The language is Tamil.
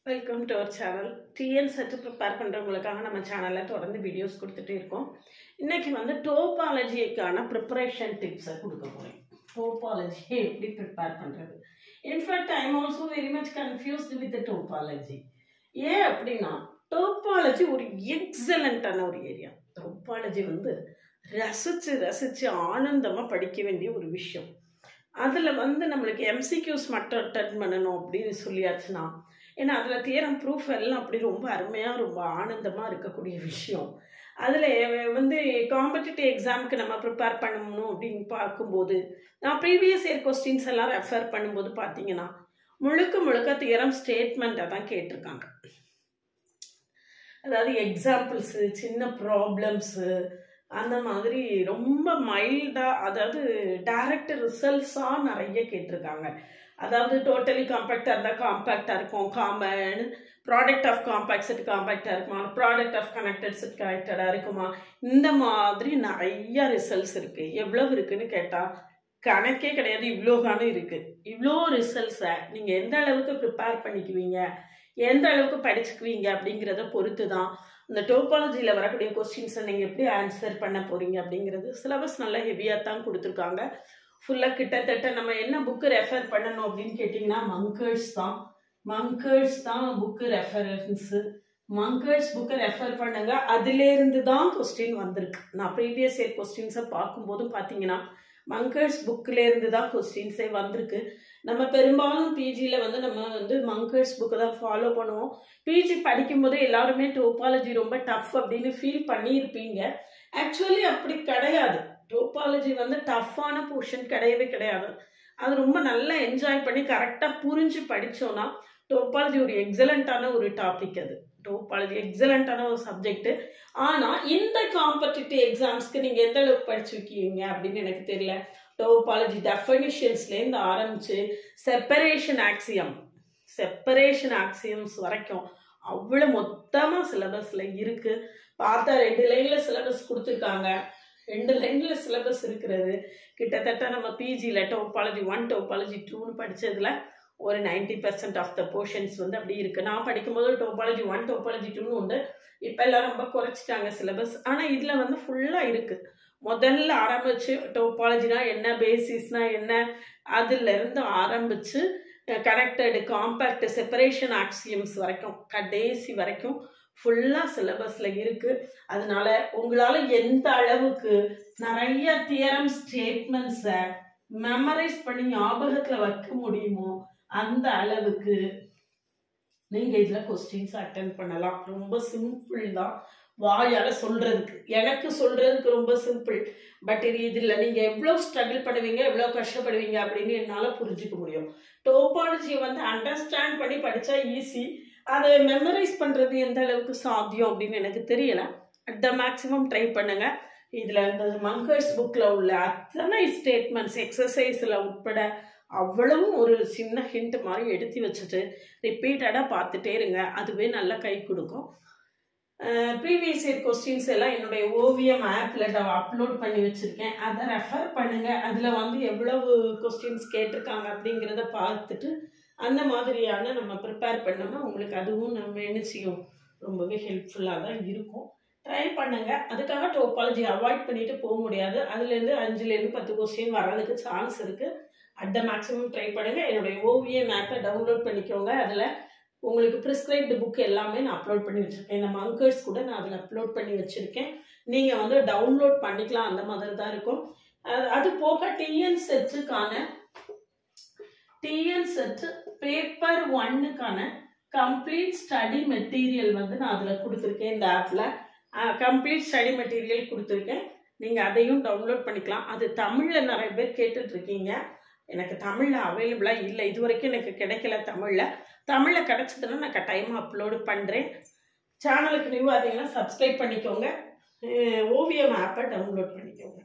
Welcome to our channel. TN set prepare பண்ணுறவங்களுக்காக நம்ம சேனலில் தொடர்ந்து வீடியோஸ் கொடுத்துட்டே இருக்கோம். இன்றைக்கி வந்து டோபாலஜிக்கான ப்ரிப்பரேஷன் டிப்ஸை கொடுக்க போகிறேன். டோபாலஜியை எப்படி ப்ரிப்பேர் பண்ணுறது. In fact I am also very much confused with topology. ஏன் அப்படின்னா டோபாலஜி ஒரு எக்ஸலண்ட்டான ஒரு ஏரியா. டோபாலஜி வந்து ரசித்து ஆனந்தமாக படிக்க வேண்டிய ஒரு விஷயம். அதில் வந்து நம்மளுக்கு எம்சிக்யூஸ் மட்டும் அட்டன் பண்ணணும் அப்படின்னு சொல்லியாச்சுன்னா, ஏன்னா அதில் தியரம் ப்ரூஃப் எல்லாம் அப்படி ரொம்ப அருமையாக ரொம்ப ஆனந்தமாக இருக்கக்கூடிய விஷயம். அதில் வந்து காம்படிட்டிவ் எக்ஸாமுக்கு நம்ம ப்ரிப்பேர் பண்ணணும் அப்படின்னு பார்க்கும்போது, நான் ப்ரீவியஸ் இயர் கொஸ்டின்ஸ் எல்லாம் ரெஃபர் பண்ணும்போது பார்த்தீங்கன்னா முழுக்க தியரம் ஸ்டேட்மெண்ட்டை தான் கேட்டிருக்காங்க. அதாவது எக்ஸாம்பிள்ஸு, சின்ன ப்ராப்ளம்ஸு, அந்த மாதிரி ரொம்ப மைல்டாக, அதாவது டைரக்ட் ரிசல்ட்ஸாக நிறைய கேட்டிருக்காங்க. அதாவது டோட்டலி காம்பேக்டாக இருந்தால் காம்பேக்டாக இருக்கும், common product of compact set காம்பேக்டாக இருக்குமா, ப்ராடக்ட் ஆஃப் கனெக்டட் செட் கனெக்டடாக இருக்குமா, இந்த மாதிரி நிறைய ரிசல்ட்ஸ் இருக்குது. எவ்வளவு இருக்குதுன்னு கேட்டால் கணக்கே கிடையாது, இவ்வளோகானு இருக்குது. இவ்வளோ ரிசல்ட்ஸை நீங்கள் எந்த அளவுக்கு ப்ரிப்பேர் பண்ணிக்குவீங்க, எந்த அளவுக்கு படிச்சுக்குவீங்க அப்படிங்கிறத பொறுத்து தான் இந்த டோபாலஜியில் வரக்கூடிய கொஸ்டின்ஸை நீங்கள் எப்படி ஆன்சர் பண்ண போகிறீங்க அப்படிங்கிறது. சிலபஸ் நல்லா ஹெவியாக தான் கொடுத்துருக்காங்க. ஃபுல்லாக கிட்டத்தட்ட நம்ம என்ன புக்கு ரெஃபர் பண்ணணும் அப்படின்னு கேட்டிங்கன்னா மங்கர்ஸ் தான் புக்கு ரெஃபரன்ஸு. மங்கர்ஸ் புக்கை ரெஃபர் பண்ணுங்க. அதுலேருந்து தான் கொஸ்டின் வந்திருக்கு. நான் ப்ரீவியஸ் இயர் கொஸ்டின்ஸை பார்க்கும்போதும் பார்த்தீங்கன்னா மங்கர்ஸ் புக்கிலேருந்து தான் கொஸ்டின்ஸே வந்திருக்கு. நம்ம பெரும்பாலும் பிஜியில் வந்து நம்ம வந்து மங்கர்ஸ் புக்கை தான் ஃபாலோ பண்ணுவோம். பிஜி படிக்கும்போது எல்லாருமே டோபாலஜி ரொம்ப டஃப் அப்படின்னு ஃபீல் பண்ணியிருப்பீங்க. ஆக்சுவலி அப்படி கிடையாது. டோபாலஜி வந்து டஃப்பான போர்ஷன் கிடையவே கிடையாது. அது ரொம்ப நல்லா என்ஜாய் பண்ணி கரெக்டாக புரிஞ்சு படித்தோன்னா டோபாலஜி ஒரு எக்ஸலண்ட்டான ஒரு டாபிக். அது டோபாலஜி எக்ஸலண்ட்டான ஒரு சப்ஜெக்ட். ஆனால் இந்த காம்படிட்டிவ் எக்ஸாம்ஸ்க்கு நீங்கள் எந்த அளவுக்கு படிச்சுருக்கீங்க அப்படின்னு எனக்கு தெரியல. டோபாலஜி டெஃபினிஷன்ஸ்லேருந்து ஆரம்பித்து செப்பரேஷன் ஆக்சியம்ஸ் வரைக்கும் அவ்வளோ மொத்தமாக சிலபஸில் இருக்குது. பார்த்தா 2 லைனில் சிலபஸ் கொடுத்துருக்காங்க. 2 லைனில் சிலபஸ் இருக்கிறது கிட்டத்தட்ட நம்ம பிஜியில் டோபாலஜி 1 டோபாலஜி 2ன்னு படித்ததில் ஒரு 90% ஆஃப் த போர்ஷன்ஸ் வந்து அப்படி இருக்குது. நான் படிக்கும்போது டோபாலஜி 1 டோபாலஜி 2ன்னு உண்டு. இப்போ எல்லாம் ரொம்ப குறைச்சிட்டாங்க சிலபஸ். ஆனால் இதில் வந்து ஃபுல்லாக இருக்குது. முதல்ல ஆரம்பித்து டோபாலஜினா என்ன, பேசிஸ்னா என்ன, அதுலேருந்து ஆரம்பித்து கனெக்டடு, காம்பேக்ட், செப்பரேஷன் ஆக்சியம்ஸ் வரைக்கும் கடைசி வரைக்கும் ஃபுல்லாக சிலபஸில் இருக்குது. அதனால உங்களால் எந்த அளவுக்கு நிறைய தியரம் ஸ்டேட்மெண்ட்ஸை மெமரைஸ் பண்ணி ஞாபகத்தில் வைக்க முடியுமோ அந்த அளவுக்கு நீங்கள் இதில் கொஸ்டின்ஸ் அட்டென்ட் பண்ணலாம். ரொம்ப சிம்பிள் தான் வாயால் சொல்கிறதுக்கு. எனக்கு சொல்கிறதுக்கு ரொம்ப சிம்பிள். பட் இதில் நீங்கள் எவ்வளோ ஸ்ட்ரகிள் பண்ணுவீங்க, எவ்வளோ கஷ்டப்படுவீங்க அப்படின்னு என்னால் புரிஞ்சுக்க முடியும். டோபாலஜியை வந்து அண்டர்ஸ்டாண்ட் பண்ணி படித்தா ஈஸி. அதை மெமரைஸ் பண்ணுறது எந்த அளவுக்கு சாத்தியம் அப்படின்னு எனக்கு தெரியலை. அட் த மேக்ஸிமம் ட்ரை பண்ணுங்கள். இதில் இந்த மங்கர்ஸ் புக்கில் உள்ள அத்தனை ஸ்டேட்மெண்ட்ஸ் எக்ஸசைஸில் உட்பட அவ்வளவும் ஒரு சின்ன ஹிண்ட் மாதிரி எடுத்து வச்சுட்டு ரிப்பீட்டடாக பார்த்துட்டே இருங்க. அதுவே நல்லா கை கொடுக்கும். ப்ரீவியஸ் இயர் கொஸ்டின்ஸ் எல்லாம் என்னுடைய ஓவியம் ஆப்பில் அப்லோட் பண்ணி வச்சுருக்கேன். அதை ரெஃபர் பண்ணுங்கள். அதில் வந்து எவ்வளவு கொஸ்டின்ஸ் கேட்டிருக்காங்க அப்படிங்கிறத பார்த்துட்டு அந்த மாதிரியான நம்ம ப்ரிப்பேர் பண்ணோம்னா உங்களுக்கு அதுவும் நம்ம என்ன செய்யும், ரொம்பவே ஹெல்ப்ஃபுல்லாக தான் இருக்கும். ட்ரை பண்ணுங்கள். அதுக்காக டோபாலஜி அவாய்ட் பண்ணிட்டு போக முடியாது. அதுலேருந்து 5லேருந்து 10 கொஸ்டின் வர்றதுக்கு சான்ஸ் இருக்குது. அட் த மேக்ஸிமம் ட்ரை பண்ணுங்கள். என்னுடைய ஓவியம் ஆப்பை டவுன்லோட் பண்ணிக்கோங்க. அதில் உங்களுக்கு ப்ரிஸ்கிரைப்டு புக் எல்லாமே நான் அப்லோட் பண்ணி வச்சுருக்கேன். இந்த மங்கர்ஸ் கூட நான் அதில் அப்லோட் பண்ணி வச்சுருக்கேன். நீங்கள் வந்து டவுன்லோட் பண்ணிக்கலாம். அந்த மாதிரி தான் இருக்கும். அது போக டிஎன் செட்டு பேப்பர் 1க்கான கம்ப்ளீட் ஸ்டடி மெட்டீரியல் வந்து நான் அதில் கொடுத்துருக்கேன். இந்த ஆப்பில் கம்ப்ளீட் ஸ்டடி மெட்டீரியல் கொடுத்துருக்கேன். நீங்கள் அதையும் டவுன்லோட் பண்ணிக்கலாம். அது தமிழில் நிறைய பேர் கேட்டுட்ருக்கீங்க. எனக்கு தமிழில் அவைலபிளாக இல்லை, இது வரைக்கும் எனக்கு கிடைக்கல. தமிழில் கிடச்சதுன்னா நான் கட்டாயமாக அப்லோடு பண்ணுறேன். சேனலுக்கு நியூ ஆதீங்கன்னா சப்ஸ்கிரைப் பண்ணிக்கோங்க. ஓவியம் ஆப்பை டவுன்லோட் பண்ணிக்கோங்க.